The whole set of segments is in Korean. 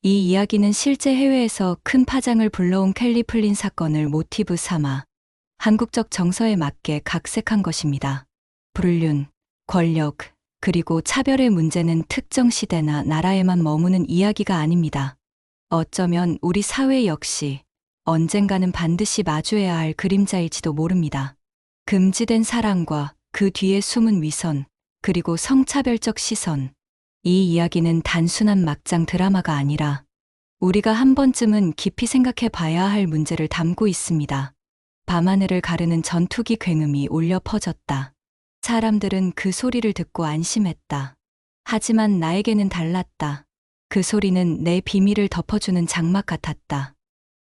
이 이야기는 실제 해외에서 큰 파장을 불러온 켈리 플린 사건을 모티브 삼아 한국적 정서에 맞게 각색한 것입니다. 불륜, 권력, 그리고 차별의 문제는 특정 시대나 나라에만 머무는 이야기가 아닙니다. 어쩌면 우리 사회 역시 언젠가는 반드시 마주해야 할 그림자일지도 모릅니다. 금지된 사랑과 그 뒤에 숨은 위선, 그리고 성차별적 시선. 이 이야기는 단순한 막장 드라마가 아니라 우리가 한 번쯤은 깊이 생각해 봐야 할 문제를 담고 있습니다. 밤하늘을 가르는 전투기 굉음이 울려 퍼졌다. 사람들은 그 소리를 듣고 안심했다. 하지만 나에게는 달랐다. 그 소리는 내 비밀을 덮어주는 장막 같았다.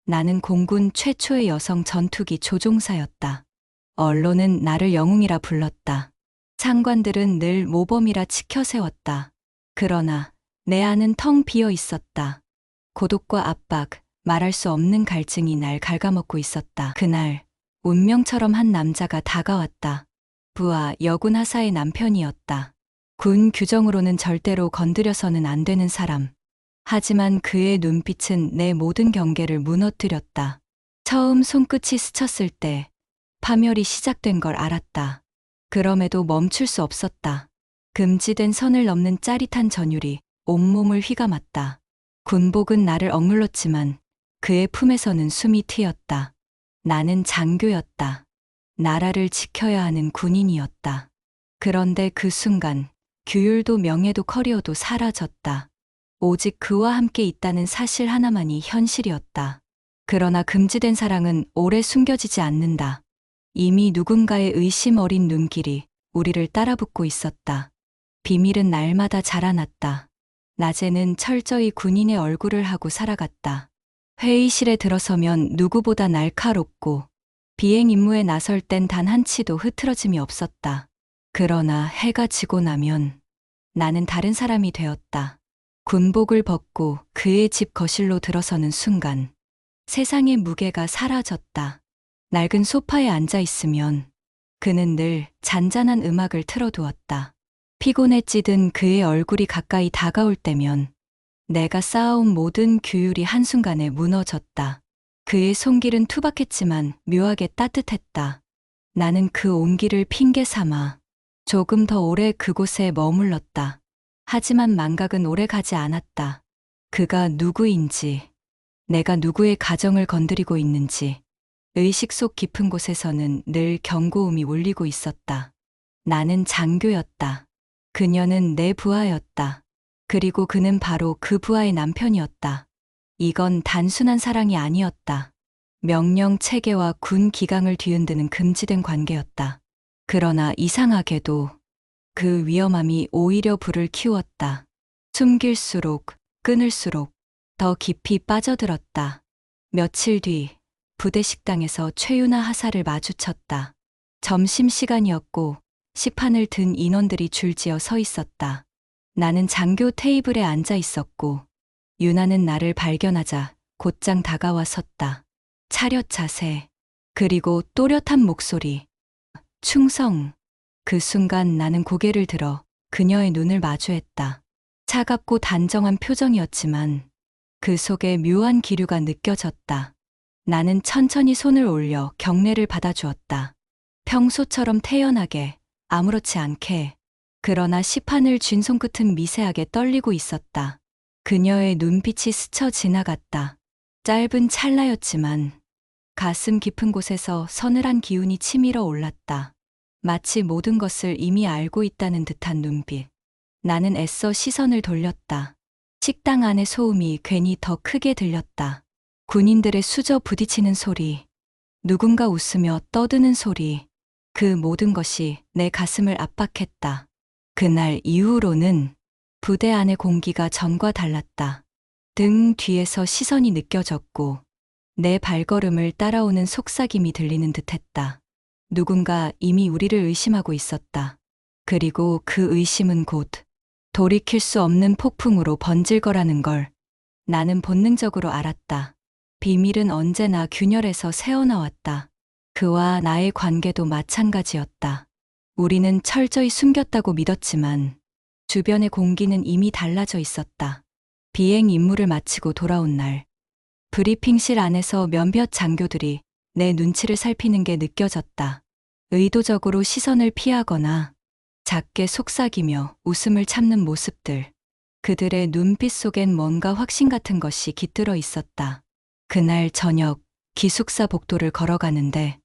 나는 공군 최초의 여성 전투기 조종사였다. 언론은 나를 영웅이라 불렀다. 상관들은 늘 모범이라 치켜세웠다. 그러나 내 안은 텅 비어 있었다. 고독과 압박, 말할 수 없는 갈증이 날 갉아먹고 있었다. 그날 운명처럼 한 남자가 다가왔다. 부하 여군 하사의 남편이었다. 군 규정으로는 절대로 건드려서는 안 되는 사람. 하지만 그의 눈빛은 내 모든 경계를 무너뜨렸다. 처음 손끝이 스쳤을 때 파멸이 시작된 걸 알았다. 그럼에도 멈출 수 없었다. 금지된 선을 넘는 짜릿한 전율이 온몸을 휘감았다. 군복은 나를 억눌렀지만 그의 품에서는 숨이 트였다. 나는 장교였다. 나라를 지켜야 하는 군인이었다. 그런데 그 순간 규율도 명예도 커리어도 사라졌다. 오직 그와 함께 있다는 사실 하나만이 현실이었다. 그러나 금지된 사랑은 오래 숨겨지지 않는다. 이미 누군가의 의심 어린 눈길이 우리를 따라붙고 있었다. 비밀은 날마다 자라났다. 낮에는 철저히 군인의 얼굴을 하고 살아갔다. 회의실에 들어서면 누구보다 날카롭고 비행 임무에 나설 땐 단 한치도 흐트러짐이 없었다. 그러나 해가 지고 나면 나는 다른 사람이 되었다. 군복을 벗고 그의 집 거실로 들어서는 순간 세상의 무게가 사라졌다. 낡은 소파에 앉아 있으면 그는 늘 잔잔한 음악을 틀어두었다. 피곤에 찌든 그의 얼굴이 가까이 다가올 때면 내가 쌓아온 모든 규율이 한순간에 무너졌다. 그의 손길은 투박했지만 묘하게 따뜻했다. 나는 그 온기를 핑계 삼아 조금 더 오래 그곳에 머물렀다. 하지만 망각은 오래 가지 않았다. 그가 누구인지, 내가 누구의 가정을 건드리고 있는지, 의식 속 깊은 곳에서는 늘 경고음이 울리고 있었다. 나는 장교였다. 그녀는 내 부하였다. 그리고 그는 바로 그 부하의 남편이었다. 이건 단순한 사랑이 아니었다. 명령 체계와 군 기강을 뒤흔드는 금지된 관계였다. 그러나 이상하게도 그 위험함이 오히려 불을 키웠다. 숨길수록, 끊을수록 더 깊이 빠져들었다. 며칠 뒤 부대 식당에서 최윤아 하사를 마주쳤다. 점심시간이었고 식판을 든 인원들이 줄지어 서 있었다. 나는 장교 테이블에 앉아 있었고 윤아는 나를 발견하자 곧장 다가와 섰다. 차렷 자세, 그리고 또렷한 목소리. 충성. 그 순간 나는 고개를 들어 그녀의 눈을 마주했다. 차갑고 단정한 표정이었지만 그 속에 묘한 기류가 느껴졌다. 나는 천천히 손을 올려 경례를 받아주었다. 평소처럼 태연하게, 아무렇지 않게. 그러나 식판을 쥔 손끝은 미세하게 떨리고 있었다. 그녀의 눈빛이 스쳐 지나갔다. 짧은 찰나였지만 가슴 깊은 곳에서 서늘한 기운이 치밀어 올랐다. 마치 모든 것을 이미 알고 있다는 듯한 눈빛. 나는 애써 시선을 돌렸다. 식당 안의 소음이 괜히 더 크게 들렸다. 군인들의 수저 부딪히는 소리, 누군가 웃으며 떠드는 소리, 그 모든 것이 내 가슴을 압박했다. 그날 이후로는 부대 안의 공기가 전과 달랐다. 등 뒤에서 시선이 느껴졌고 내 발걸음을 따라오는 속삭임이 들리는 듯했다. 누군가 이미 우리를 의심하고 있었다. 그리고 그 의심은 곧 돌이킬 수 없는 폭풍으로 번질 거라는 걸 나는 본능적으로 알았다. 비밀은 언제나 균열에서 새어나왔다. 그와 나의 관계도 마찬가지였다. 우리는 철저히 숨겼다고 믿었지만 주변의 공기는 이미 달라져 있었다. 비행 임무를 마치고 돌아온 날, 브리핑실 안에서 몇몇 장교들이 내 눈치를 살피는 게 느껴졌다. 의도적으로 시선을 피하거나 작게 속삭이며 웃음을 참는 모습들. 그들의 눈빛 속엔 뭔가 확신 같은 것이 깃들어 있었다. 그날 저녁 기숙사 복도를 걸어가는데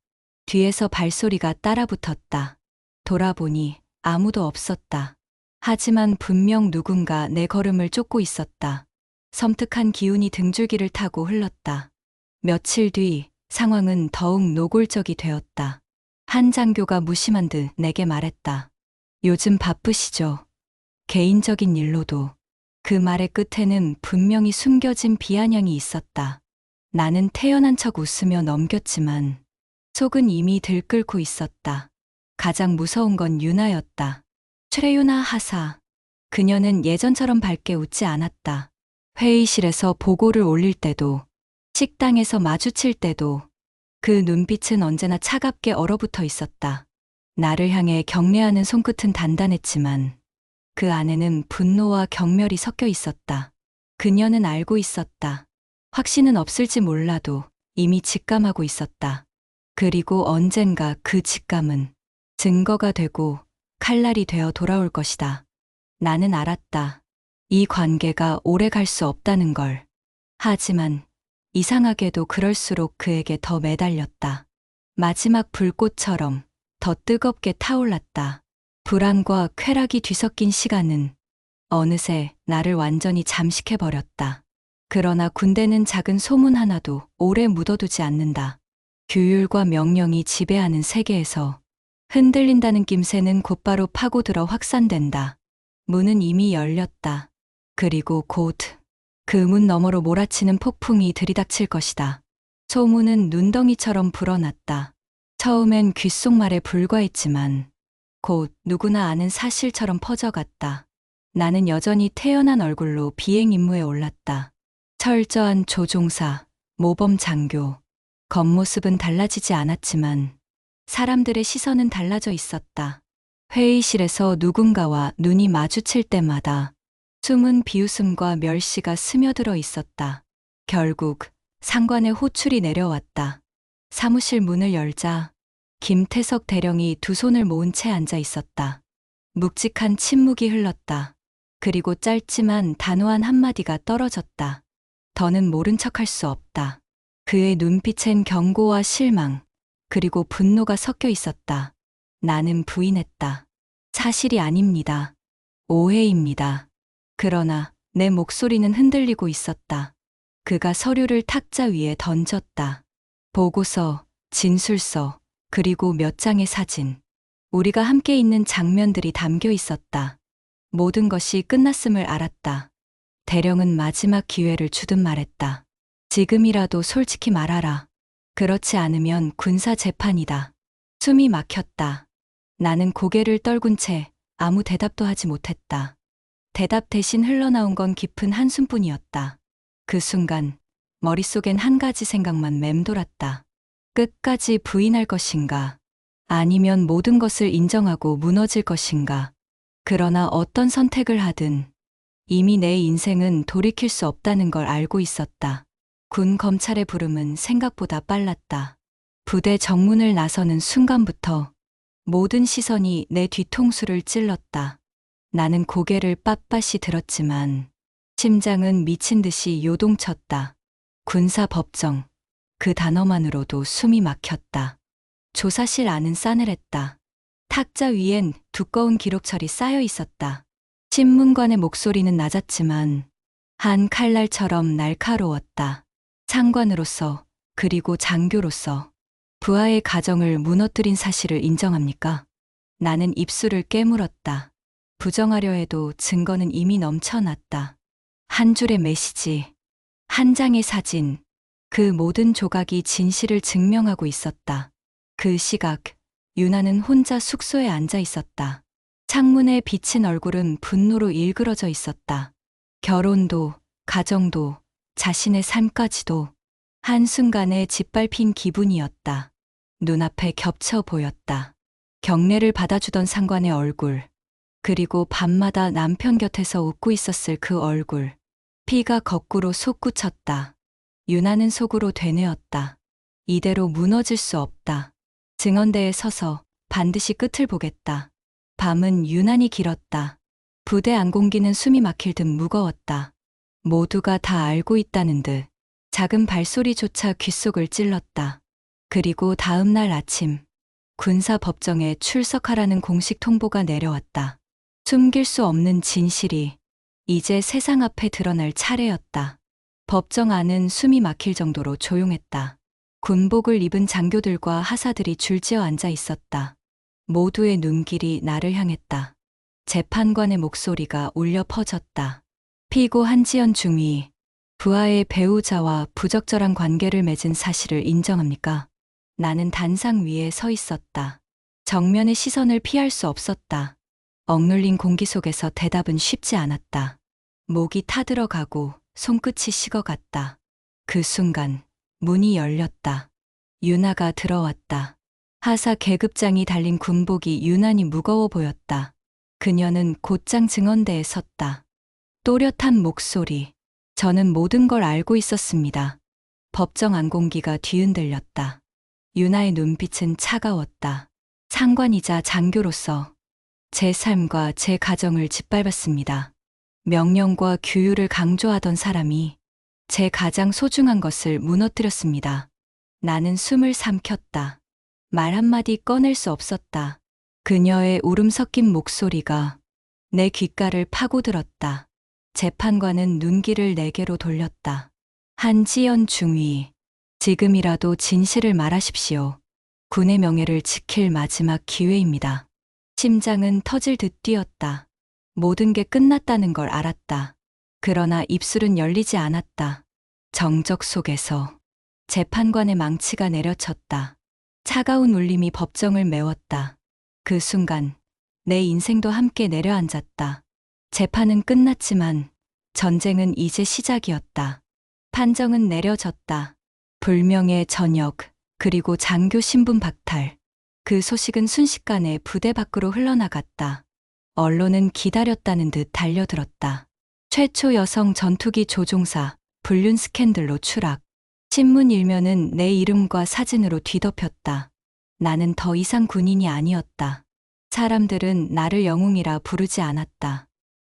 뒤에서 발소리가 따라붙었다. 돌아보니 아무도 없었다. 하지만 분명 누군가 내 걸음을 쫓고 있었다. 섬뜩한 기운이 등줄기를 타고 흘렀다. 며칠 뒤 상황은 더욱 노골적이 되었다. 한 장교가 무심한 듯 내게 말했다. 요즘 바쁘시죠? 개인적인 일로도. 그 말의 끝에는 분명히 숨겨진 비아냥이 있었다. 나는 태연한 척 웃으며 넘겼지만 속은 이미 들끓고 있었다. 가장 무서운 건 유나였다. 최유나 하사. 그녀는 예전처럼 밝게 웃지 않았다. 회의실에서 보고를 올릴 때도, 식당에서 마주칠 때도 그 눈빛은 언제나 차갑게 얼어붙어 있었다. 나를 향해 경례하는 손끝은 단단했지만 그 안에는 분노와 경멸이 섞여 있었다. 그녀는 알고 있었다. 확신은 없을지 몰라도 이미 직감하고 있었다. 그리고 언젠가 그 직감은 증거가 되고 칼날이 되어 돌아올 것이다. 나는 알았다. 이 관계가 오래 갈 수 없다는 걸. 하지만 이상하게도 그럴수록 그에게 더 매달렸다. 마지막 불꽃처럼 더 뜨겁게 타올랐다. 불안과 쾌락이 뒤섞인 시간은 어느새 나를 완전히 잠식해버렸다. 그러나 군대는 작은 소문 하나도 오래 묻어두지 않는다. 규율과 명령이 지배하는 세계에서 흔들린다는 낌새는 곧바로 파고들어 확산된다. 문은 이미 열렸다. 그리고 곧 그 문 너머로 몰아치는 폭풍이 들이닥칠 것이다. 소문은 눈덩이처럼 불어났다. 처음엔 귓속말에 불과했지만 곧 누구나 아는 사실처럼 퍼져갔다. 나는 여전히 태연한 얼굴로 비행 임무에 올랐다. 철저한 조종사, 모범 장교. 겉모습은 달라지지 않았지만 사람들의 시선은 달라져 있었다. 회의실에서 누군가와 눈이 마주칠 때마다 숨은 비웃음과 멸시가 스며들어 있었다. 결국 상관의 호출이 내려왔다. 사무실 문을 열자 김태석 대령이 두 손을 모은 채 앉아 있었다. 묵직한 침묵이 흘렀다. 그리고 짧지만 단호한 한마디가 떨어졌다. 더는 모른 척할 수 없다. 그의 눈빛엔 경고와 실망, 그리고 분노가 섞여 있었다. 나는 부인했다. 사실이 아닙니다. 오해입니다. 그러나 내 목소리는 흔들리고 있었다. 그가 서류를 탁자 위에 던졌다. 보고서, 진술서, 그리고 몇 장의 사진. 우리가 함께 있는 장면들이 담겨 있었다. 모든 것이 끝났음을 알았다. 대령은 마지막 기회를 주듯 말했다. 지금이라도 솔직히 말하라. 그렇지 않으면 군사 재판이다. 숨이 막혔다. 나는 고개를 떨군 채 아무 대답도 하지 못했다. 대답 대신 흘러나온 건 깊은 한숨뿐이었다. 그 순간 머릿속엔 한 가지 생각만 맴돌았다. 끝까지 부인할 것인가? 아니면 모든 것을 인정하고 무너질 것인가? 그러나 어떤 선택을 하든 이미 내 인생은 돌이킬 수 없다는 걸 알고 있었다. 군 검찰의 부름은 생각보다 빨랐다. 부대 정문을 나서는 순간부터 모든 시선이 내 뒤통수를 찔렀다. 나는 고개를 빳빳이 들었지만 심장은 미친 듯이 요동쳤다. 군사법정, 그 단어만으로도 숨이 막혔다. 조사실 안은 싸늘했다. 탁자 위엔 두꺼운 기록철이 쌓여 있었다. 신문관의 목소리는 낮았지만 한 칼날처럼 날카로웠다. 상관으로서 그리고 장교로서 부하의 가정을 무너뜨린 사실을 인정합니까? 나는 입술을 깨물었다. 부정하려 해도 증거는 이미 넘쳐났다. 한 줄의 메시지, 한 장의 사진, 그 모든 조각이 진실을 증명하고 있었다. 그 시각, 유나는 혼자 숙소에 앉아 있었다. 창문에 비친 얼굴은 분노로 일그러져 있었다. 결혼도, 가정도, 자신의 삶까지도 한순간에 짓밟힌 기분이었다. 눈앞에 겹쳐 보였다. 경례를 받아주던 상관의 얼굴, 그리고 밤마다 남편 곁에서 웃고 있었을 그 얼굴. 피가 거꾸로 솟구쳤다. 유나는 속으로 되뇌었다. 이대로 무너질 수 없다. 증언대에 서서 반드시 끝을 보겠다. 밤은 유난히 길었다. 부대 안공기는 숨이 막힐 듯 무거웠다. 모두가 다 알고 있다는 듯 작은 발소리조차 귓속을 찔렀다. 그리고 다음 날 아침 군사법정에 출석하라는 공식 통보가 내려왔다. 숨길 수 없는 진실이 이제 세상 앞에 드러날 차례였다. 법정 안은 숨이 막힐 정도로 조용했다. 군복을 입은 장교들과 하사들이 줄지어 앉아 있었다. 모두의 눈길이 나를 향했다. 재판관의 목소리가 울려 퍼졌다. 피고 한지연 중위, 부하의 배우자와 부적절한 관계를 맺은 사실을 인정합니까? 나는 단상 위에 서 있었다. 정면의 시선을 피할 수 없었다. 억눌린 공기 속에서 대답은 쉽지 않았다. 목이 타들어가고 손끝이 식어갔다. 그 순간 문이 열렸다. 유나가 들어왔다. 하사 계급장이 달린 군복이 유난히 무거워 보였다. 그녀는 곧장 증언대에 섰다. 또렷한 목소리. 저는 모든 걸 알고 있었습니다. 법정 안공기가 뒤흔들렸다. 유나의 눈빛은 차가웠다. 상관이자 장교로서 제 삶과 제 가정을 짓밟았습니다. 명령과 규율을 강조하던 사람이 제 가장 소중한 것을 무너뜨렸습니다. 나는 숨을 삼켰다. 말 한마디 꺼낼 수 없었다. 그녀의 울음 섞인 목소리가 내 귓가를 파고들었다. 재판관은 눈길을 내게로 돌렸다. 한지연 중위, 지금이라도 진실을 말하십시오. 군의 명예를 지킬 마지막 기회입니다. 심장은 터질 듯 뛰었다. 모든 게 끝났다는 걸 알았다. 그러나 입술은 열리지 않았다. 정적 속에서 재판관의 망치가 내려쳤다. 차가운 울림이 법정을 메웠다. 그 순간 내 인생도 함께 내려앉았다. 재판은 끝났지만 전쟁은 이제 시작이었다. 판정은 내려졌다. 불명예 전역, 그리고 장교 신분 박탈. 그 소식은 순식간에 부대 밖으로 흘러나갔다. 언론은 기다렸다는 듯 달려들었다. 최초 여성 전투기 조종사, 불륜 스캔들로 추락. 신문 일면은 내 이름과 사진으로 뒤덮였다. 나는 더 이상 군인이 아니었다. 사람들은 나를 영웅이라 부르지 않았다.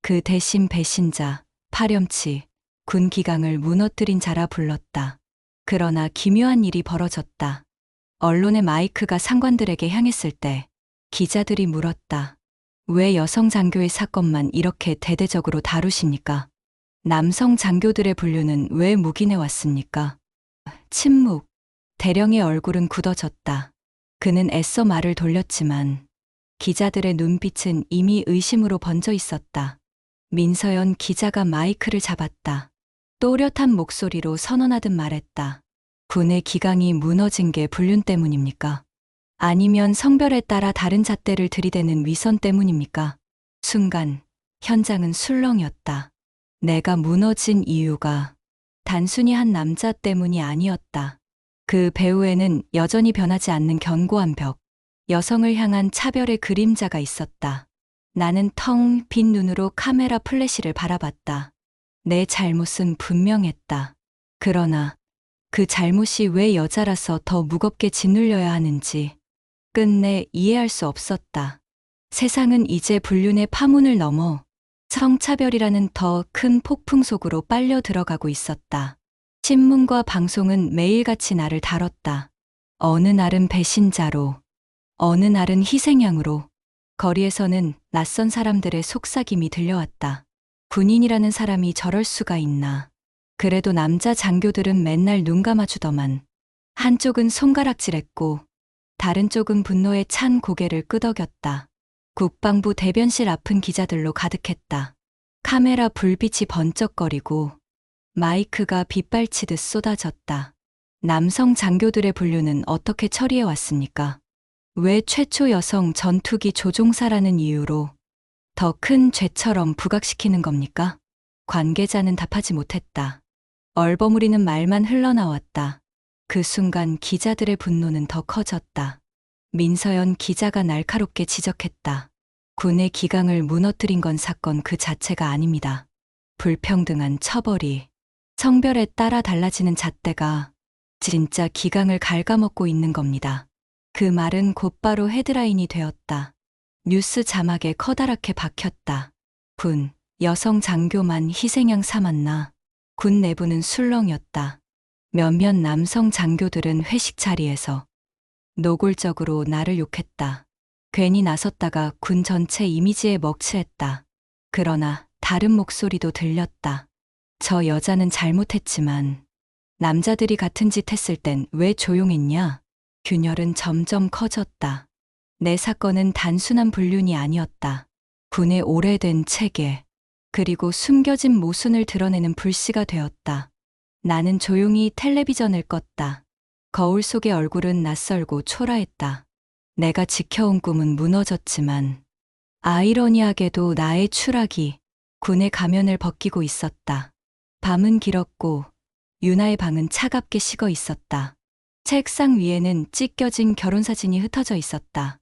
그 대신 배신자, 파렴치, 군 기강을 무너뜨린 자라 불렀다. 그러나 기묘한 일이 벌어졌다. 언론의 마이크가 상관들에게 향했을 때 기자들이 물었다. 왜 여성 장교의 사건만 이렇게 대대적으로 다루십니까? 남성 장교들의 분류는 왜 묵인해 왔습니까? 침묵. 대령의 얼굴은 굳어졌다. 그는 애써 말을 돌렸지만 기자들의 눈빛은 이미 의심으로 번져 있었다. 민서연 기자가 마이크를 잡았다. 또렷한 목소리로 선언하듯 말했다. 군의 기강이 무너진 게 불륜 때문입니까? 아니면 성별에 따라 다른 잣대를 들이대는 위선 때문입니까? 순간 현장은 술렁였다. 내가 무너진 이유가 단순히 한 남자 때문이 아니었다. 그 배후에는 여전히 변하지 않는 견고한 벽, 여성을 향한 차별의 그림자가 있었다. 나는 텅 빈 눈으로 카메라 플래시를 바라봤다. 내 잘못은 분명했다. 그러나 그 잘못이 왜 여자라서 더 무겁게 짓눌려야 하는지 끝내 이해할 수 없었다. 세상은 이제 불륜의 파문을 넘어 성차별이라는 더 큰 폭풍 속으로 빨려 들어가고 있었다. 신문과 방송은 매일같이 나를 다뤘다. 어느 날은 배신자로, 어느 날은 희생양으로. 거리에서는 낯선 사람들의 속삭임이 들려왔다. 군인이라는 사람이 저럴 수가 있나. 그래도 남자 장교들은 맨날 눈 감아주더만. 한쪽은 손가락질했고 다른 쪽은 분노에 찬 고개를 끄덕였다. 국방부 대변실 앞은 기자들로 가득했다. 카메라 불빛이 번쩍거리고 마이크가 빗발치듯 쏟아졌다. 남성 장교들의 분류는 어떻게 처리해 왔습니까? 왜 최초 여성 전투기 조종사라는 이유로 더 큰 죄처럼 부각시키는 겁니까? 관계자는 답하지 못했다. 얼버무리는 말만 흘러나왔다. 그 순간 기자들의 분노는 더 커졌다. 민서연 기자가 날카롭게 지적했다. 군의 기강을 무너뜨린 건 사건 그 자체가 아닙니다. 불평등한 처벌이, 성별에 따라 달라지는 잣대가 진짜 기강을 갉아먹고 있는 겁니다. 그 말은 곧바로 헤드라인이 되었다. 뉴스 자막에 커다랗게 박혔다. 군, 여성 장교만 희생양 삼았나. 군 내부는 술렁였다. 몇몇 남성 장교들은 회식 자리에서 노골적으로 나를 욕했다. 괜히 나섰다가 군 전체 이미지에 먹칠했다. 그러나 다른 목소리도 들렸다. 저 여자는 잘못했지만 남자들이 같은 짓 했을 땐 왜 조용했냐? 균열은 점점 커졌다. 내 사건은 단순한 불륜이 아니었다. 군의 오래된 체계, 그리고 숨겨진 모순을 드러내는 불씨가 되었다. 나는 조용히 텔레비전을 껐다. 거울 속의 얼굴은 낯설고 초라했다. 내가 지켜온 꿈은 무너졌지만 아이러니하게도 나의 추락이 군의 가면을 벗기고 있었다. 밤은 길었고 유나의 방은 차갑게 식어 있었다. 책상 위에는 찢겨진 결혼사진이 흩어져 있었다.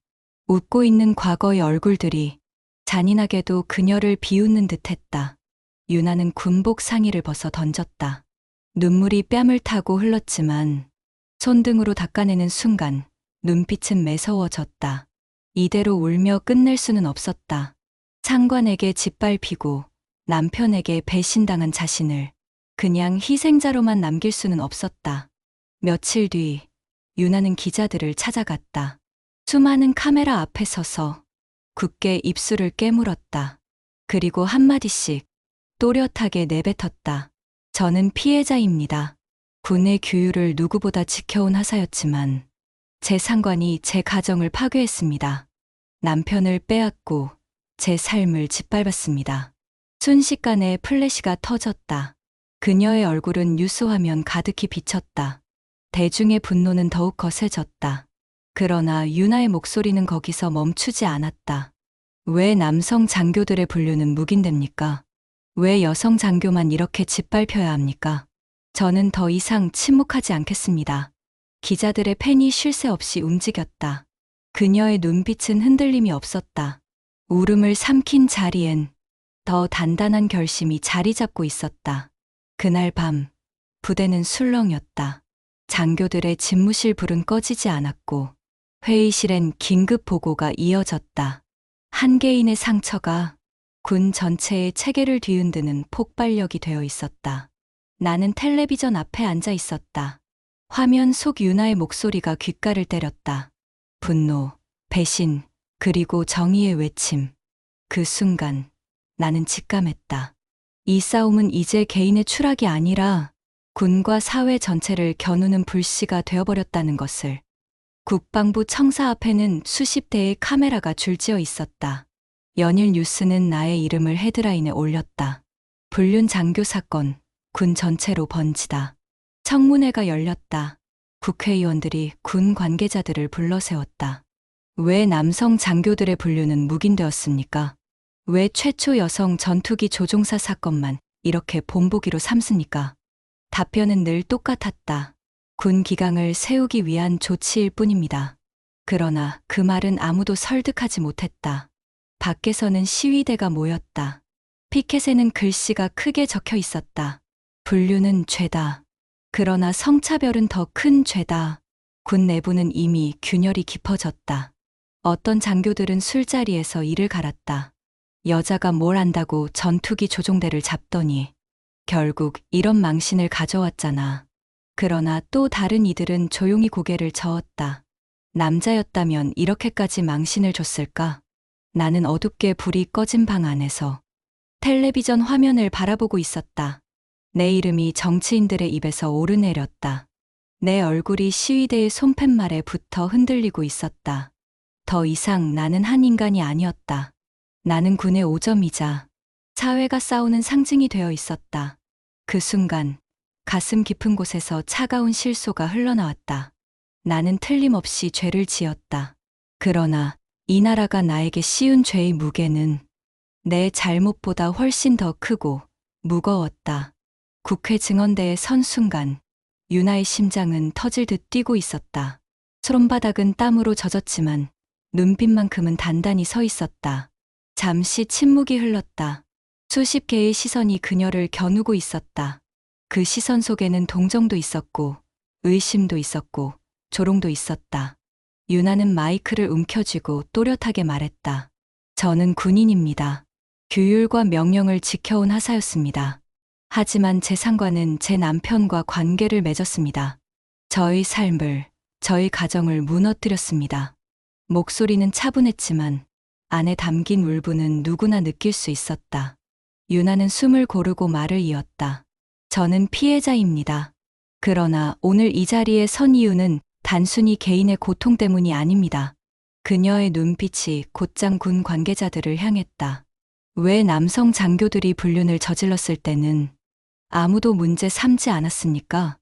웃고 있는 과거의 얼굴들이 잔인하게도 그녀를 비웃는 듯했다. 유나는 군복 상의를 벗어 던졌다. 눈물이 뺨을 타고 흘렀지만 손등으로 닦아내는 순간 눈빛은 매서워졌다. 이대로 울며 끝낼 수는 없었다. 상관에게 짓밟히고 남편에게 배신당한 자신을 그냥 희생자로만 남길 수는 없었다. 며칠 뒤 유나는 기자들을 찾아갔다. 수많은 카메라 앞에 서서 굳게 입술을 깨물었다. 그리고 한마디씩 또렷하게 내뱉었다. 저는 피해자입니다. 군의 규율을 누구보다 지켜온 하사였지만 제 상관이 제 가정을 파괴했습니다. 남편을 빼앗고 제 삶을 짓밟았습니다. 순식간에 플래시가 터졌다. 그녀의 얼굴은 뉴스 화면 가득히 비쳤다. 대중의 분노는 더욱 거세졌다. 그러나 유나의 목소리는 거기서 멈추지 않았다. 왜 남성 장교들의 분류는 묵인됩니까? 왜 여성 장교만 이렇게 짓밟혀야 합니까? 저는 더 이상 침묵하지 않겠습니다. 기자들의 펜이 쉴 새 없이 움직였다. 그녀의 눈빛은 흔들림이 없었다. 울음을 삼킨 자리엔 더 단단한 결심이 자리 잡고 있었다. 그날 밤, 부대는 술렁였다. 장교들의 집무실 불은 꺼지지 않았고 회의실엔 긴급 보고가 이어졌다. 한 개인의 상처가 군 전체의 체계를 뒤흔드는 폭발력이 되어 있었다. 나는 텔레비전 앞에 앉아 있었다. 화면 속 유나의 목소리가 귓가를 때렸다. 분노, 배신, 그리고 정의의 외침. 그 순간 나는 직감했다. 이 싸움은 이제 개인의 추락이 아니라 군과 사회 전체를 겨누는 불씨가 되어버렸다는 것을. 국방부 청사 앞에는 수십 대의 카메라가 줄지어 있었다. 연일 뉴스는 나의 이름을 헤드라인에 올렸다. 불륜 장교 사건, 군 전체로 번지다. 청문회가 열렸다. 국회의원들이 군 관계자들을 불러세웠다. 왜 남성 장교들의 분류는 묵인되었습니까? 왜 최초 여성 전투기 조종사 사건만 이렇게 본보기로 삼습니까? 답변은 늘 똑같았다. 군 기강을 세우기 위한 조치일 뿐입니다. 그러나 그 말은 아무도 설득하지 못했다. 밖에서는 시위대가 모였다. 피켓에는 글씨가 크게 적혀 있었다. 분류는 죄다. 그러나 성차별은 더 큰 죄다. 군 내부는 이미 균열이 깊어졌다. 어떤 장교들은 술자리에서 이를 갈았다. 여자가 뭘 안다고 전투기 조종대를 잡더니 결국 이런 망신을 가져왔잖아. 그러나 또 다른 이들은 조용히 고개를 저었다. 남자였다면 이렇게까지 망신을 줬을까? 나는 어둡게 불이 꺼진 방 안에서 텔레비전 화면을 바라보고 있었다. 내 이름이 정치인들의 입에서 오르내렸다. 내 얼굴이 시위대의 손팻말에 붙어 흔들리고 있었다. 더 이상 나는 한 인간이 아니었다. 나는 군의 오점이자 사회가 싸우는 상징이 되어 있었다. 그 순간 가슴 깊은 곳에서 차가운 실소가 흘러나왔다. 나는 틀림없이 죄를 지었다. 그러나 이 나라가 나에게 씌운 죄의 무게는 내 잘못보다 훨씬 더 크고 무거웠다. 국회 증언대에 선 순간 유나의 심장은 터질 듯 뛰고 있었다. 손바닥은 땀으로 젖었지만 눈빛만큼은 단단히 서 있었다. 잠시 침묵이 흘렀다. 수십 개의 시선이 그녀를 겨누고 있었다. 그 시선 속에는 동정도 있었고, 의심도 있었고, 조롱도 있었다. 유나는 마이크를 움켜쥐고 또렷하게 말했다. 저는 군인입니다. 규율과 명령을 지켜온 하사였습니다. 하지만 제 상관은 제 남편과 관계를 맺었습니다. 저의 삶을, 저의 가정을 무너뜨렸습니다. 목소리는 차분했지만 안에 담긴 울분은 누구나 느낄 수 있었다. 유나는 숨을 고르고 말을 이었다. 저는 피해자입니다. 그러나 오늘 이 자리에 선 이유는 단순히 개인의 고통 때문이 아닙니다. 그녀의 눈빛이 곧장 군 관계자들을 향했다. 왜 남성 장교들이 불륜을 저질렀을 때는 아무도 문제 삼지 않았습니까?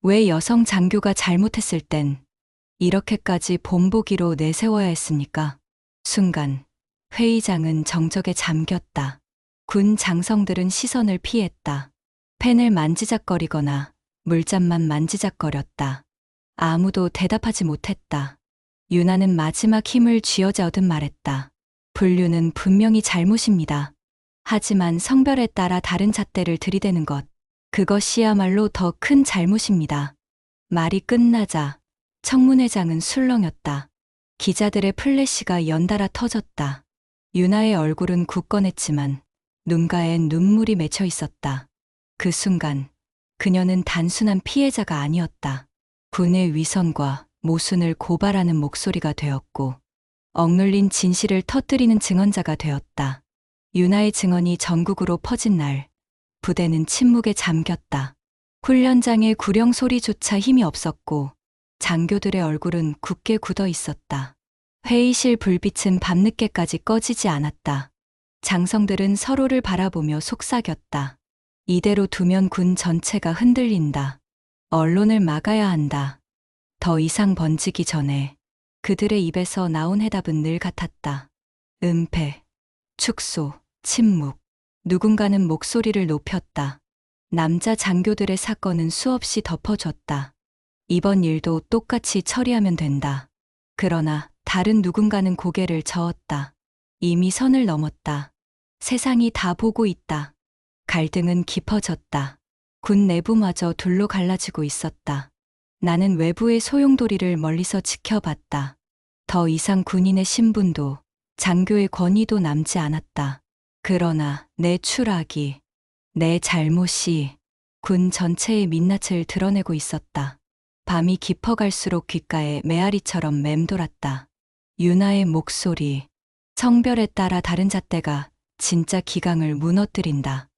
왜 여성 장교가 잘못했을 땐 이렇게까지 본보기로 내세워야 했습니까? 순간 회의장은 정적에 잠겼다. 군 장성들은 시선을 피했다. 펜을 만지작거리거나 물잔만 만지작거렸다. 아무도 대답하지 못했다. 유나는 마지막 힘을 쥐어짜 얻은 말했다. 불륜은 분명히 잘못입니다. 하지만 성별에 따라 다른 잣대를 들이대는 것, 그것이야말로 더 큰 잘못입니다. 말이 끝나자 청문회장은 술렁였다. 기자들의 플래시가 연달아 터졌다. 유나의 얼굴은 굳건했지만 눈가엔 눈물이 맺혀 있었다. 그 순간 그녀는 단순한 피해자가 아니었다. 군의 위선과 모순을 고발하는 목소리가 되었고 억눌린 진실을 터뜨리는 증언자가 되었다. 유나의 증언이 전국으로 퍼진 날 부대는 침묵에 잠겼다. 훈련장의 구령 소리조차 힘이 없었고 장교들의 얼굴은 굳게 굳어 있었다. 회의실 불빛은 밤늦게까지 꺼지지 않았다. 장성들은 서로를 바라보며 속삭였다. 이대로 두면 군 전체가 흔들린다. 언론을 막아야 한다. 더 이상 번지기 전에 그들의 입에서 나온 해답은 늘 같았다. 은폐, 축소, 침묵. 누군가는 목소리를 높였다. 남자 장교들의 사건은 수없이 덮어졌다. 이번 일도 똑같이 처리하면 된다. 그러나 다른 누군가는 고개를 저었다. 이미 선을 넘었다. 세상이 다 보고 있다. 갈등은 깊어졌다. 군 내부마저 둘로 갈라지고 있었다. 나는 외부의 소용돌이를 멀리서 지켜봤다. 더 이상 군인의 신분도 장교의 권위도 남지 않았다. 그러나 내 추락이, 내 잘못이 군 전체의 민낯을 드러내고 있었다. 밤이 깊어갈수록 귓가에 메아리처럼 맴돌았다. 유나의 목소리, 성별에 따라 다른 잣대가 진짜 기강을 무너뜨린다.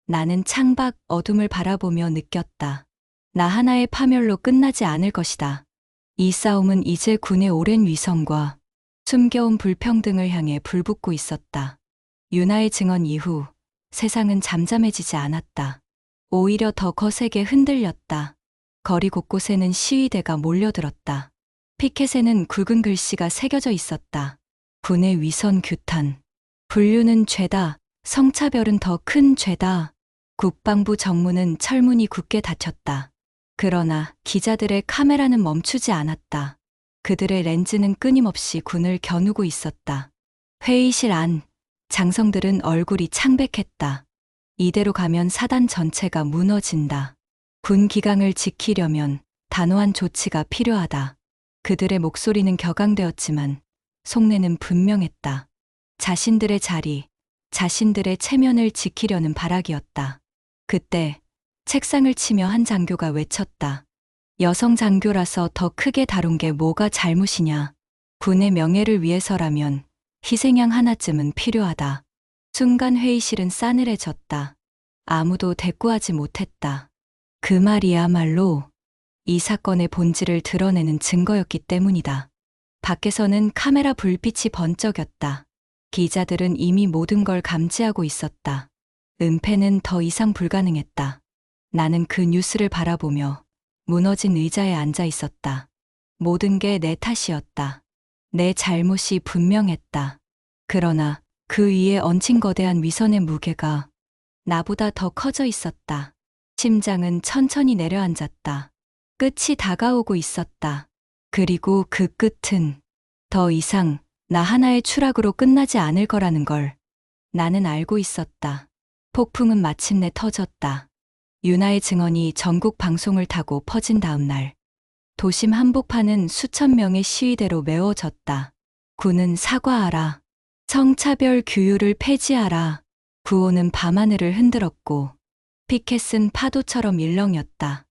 나는 창밖 어둠을 바라보며 느꼈다. 나 하나의 파멸로 끝나지 않을 것이다. 이 싸움은 이제 군의 오랜 위선과 숨겨온 불평등을 향해 불붙고 있었다. 유나의 증언 이후 세상은 잠잠해지지 않았다. 오히려 더 거세게 흔들렸다. 거리 곳곳에는 시위대가 몰려들었다. 피켓에는 굵은 글씨가 새겨져 있었다. 군의 위선 규탄. 불륜은 죄다. 성차별은 더 큰 죄다. 국방부 정문은 철문이 굳게 닫혔다. 그러나 기자들의 카메라는 멈추지 않았다. 그들의 렌즈는 끊임없이 군을 겨누고 있었다. 회의실 안, 장성들은 얼굴이 창백했다. 이대로 가면 사단 전체가 무너진다. 군 기강을 지키려면 단호한 조치가 필요하다. 그들의 목소리는 격앙되었지만 속내는 분명했다. 자신들의 자리, 자신들의 체면을 지키려는 발악이었다. 그때 책상을 치며 한 장교가 외쳤다. 여성 장교라서 더 크게 다룬 게 뭐가 잘못이냐. 군의 명예를 위해서라면 희생양 하나쯤은 필요하다. 순간 회의실은 싸늘해졌다. 아무도 대꾸하지 못했다. 그 말이야말로 이 사건의 본질을 드러내는 증거였기 때문이다. 밖에서는 카메라 불빛이 번쩍였다. 기자들은 이미 모든 걸 감지하고 있었다. 은폐는 더 이상 불가능했다. 나는 그 뉴스를 바라보며 무너진 의자에 앉아 있었다. 모든 게 내 탓이었다. 내 잘못이 분명했다. 그러나 그 위에 얹힌 거대한 위선의 무게가 나보다 더 커져 있었다. 심장은 천천히 내려앉았다. 끝이 다가오고 있었다. 그리고 그 끝은 더 이상 나 하나의 추락으로 끝나지 않을 거라는 걸 나는 알고 있었다. 폭풍은 마침내 터졌다. 윤아의 증언이 전국 방송을 타고 퍼진 다음 날, 도심 한복판은 수천 명의 시위대로 메워졌다. 군은 사과하라. 성차별 규율을 폐지하라. 구호는 밤하늘을 흔들었고 피켓은 파도처럼 일렁였다.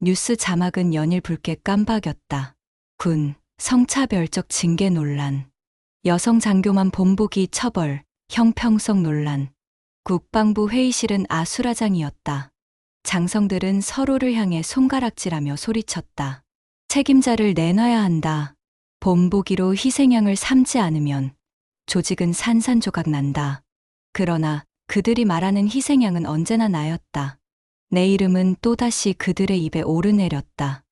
뉴스 자막은 연일 붉게 깜박였다. 군, 성차별적 징계 논란. 여성 장교만 본보기 처벌, 형평성 논란. 국방부 회의실은 아수라장이었다. 장성들은 서로를 향해 손가락질하며 소리쳤다. 책임자를 내놔야 한다. 본보기로 희생양을 삼지 않으면 조직은 산산조각 난다. 그러나 그들이 말하는 희생양은 언제나 나였다. 내 이름은 또다시 그들의 입에 오르내렸다.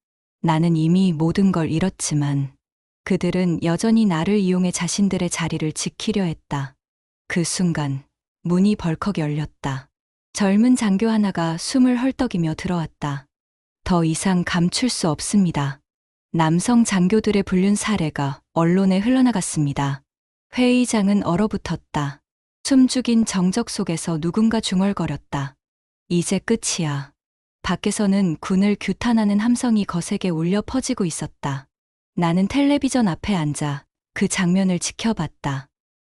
나는 이미 모든 걸 잃었지만 그들은 여전히 나를 이용해 자신들의 자리를 지키려 했다. 그 순간 문이 벌컥 열렸다. 젊은 장교 하나가 숨을 헐떡이며 들어왔다. 더 이상 감출 수 없습니다. 남성 장교들의 불륜 사례가 언론에 흘러나갔습니다. 회의장은 얼어붙었다. 숨죽인 정적 속에서 누군가 중얼거렸다. 이제 끝이야. 밖에서는 군을 규탄하는 함성이 거세게 울려 퍼지고 있었다. 나는 텔레비전 앞에 앉아 그 장면을 지켜봤다.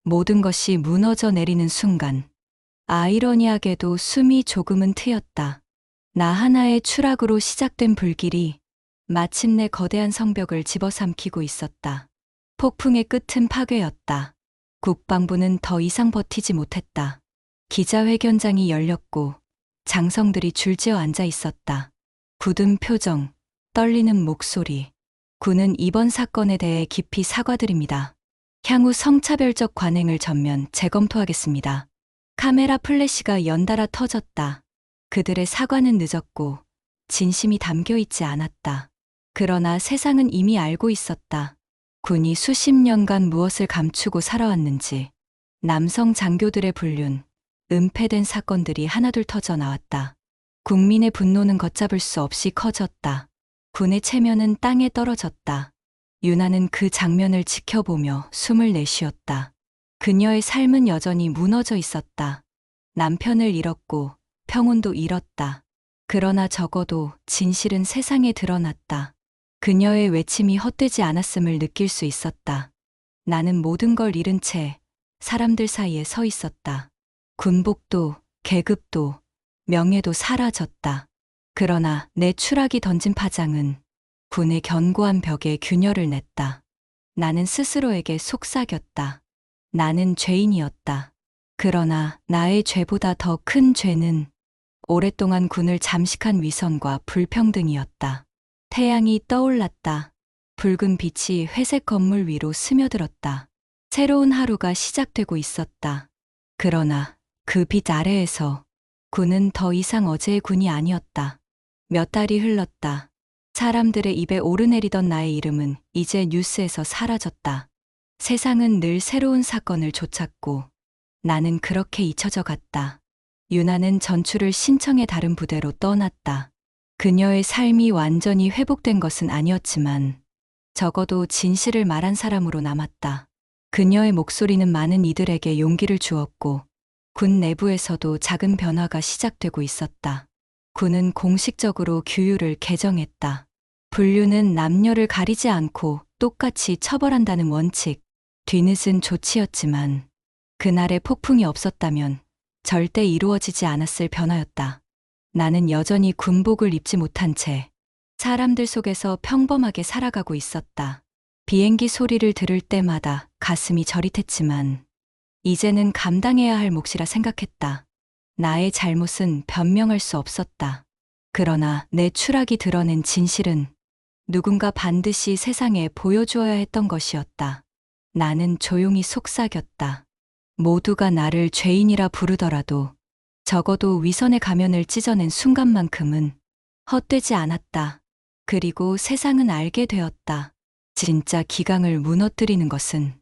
모든 것이 무너져 내리는 순간, 아이러니하게도 숨이 조금은 트였다. 나 하나의 추락으로 시작된 불길이 마침내 거대한 성벽을 집어삼키고 있었다. 폭풍의 끝은 파괴였다. 국방부는 더 이상 버티지 못했다. 기자회견장이 열렸고 장성들이 줄지어 앉아 있었다. 굳은 표정, 떨리는 목소리. 군은 이번 사건에 대해 깊이 사과드립니다. 향후 성차별적 관행을 전면 재검토하겠습니다. 카메라 플래시가 연달아 터졌다. 그들의 사과는 늦었고 진심이 담겨 있지 않았다. 그러나 세상은 이미 알고 있었다. 군이 수십 년간 무엇을 감추고 살아왔는지. 남성 장교들의 불륜, 은폐된 사건들이 하나둘 터져 나왔다. 국민의 분노는 걷잡을 수 없이 커졌다. 군의 체면은 땅에 떨어졌다. 윤아는 그 장면을 지켜보며 숨을 내쉬었다. 그녀의 삶은 여전히 무너져 있었다. 남편을 잃었고 평온도 잃었다. 그러나 적어도 진실은 세상에 드러났다. 그녀의 외침이 헛되지 않았음을 느낄 수 있었다. 나는 모든 걸 잃은 채 사람들 사이에 서 있었다. 군복도, 계급도, 명예도 사라졌다. 그러나 내 추락이 던진 파장은 군의 견고한 벽에 균열을 냈다. 나는 스스로에게 속삭였다. 나는 죄인이었다. 그러나 나의 죄보다 더 큰 죄는 오랫동안 군을 잠식한 위선과 불평등이었다. 태양이 떠올랐다. 붉은 빛이 회색 건물 위로 스며들었다. 새로운 하루가 시작되고 있었다. 그러나 그 빛 아래에서 군은 더 이상 어제의 군이 아니었다. 몇 달이 흘렀다. 사람들의 입에 오르내리던 나의 이름은 이제 뉴스에서 사라졌다. 세상은 늘 새로운 사건을 쫓았고 나는 그렇게 잊혀져 갔다. 윤아는 전출을 신청해 다른 부대로 떠났다. 그녀의 삶이 완전히 회복된 것은 아니었지만 적어도 진실을 말한 사람으로 남았다. 그녀의 목소리는 많은 이들에게 용기를 주었고 군 내부에서도 작은 변화가 시작되고 있었다. 군은 공식적으로 규율을 개정했다. 불륜은 남녀를 가리지 않고 똑같이 처벌한다는 원칙. 뒤늦은 조치였지만 그날의 폭풍이 없었다면 절대 이루어지지 않았을 변화였다. 나는 여전히 군복을 입지 못한 채 사람들 속에서 평범하게 살아가고 있었다. 비행기 소리를 들을 때마다 가슴이 저릿했지만 이제는 감당해야 할 몫이라 생각했다. 나의 잘못은 변명할 수 없었다. 그러나 내 추락이 드러낸 진실은 누군가 반드시 세상에 보여주어야 했던 것이었다. 나는 조용히 속삭였다. 모두가 나를 죄인이라 부르더라도 적어도 위선의 가면을 찢어낸 순간만큼은 헛되지 않았다. 그리고 세상은 알게 되었다. 진짜 기강을 무너뜨리는 것은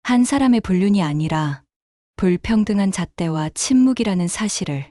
한 사람의 불륜이 아니라 불평등한 잣대와 침묵이라는 사실을.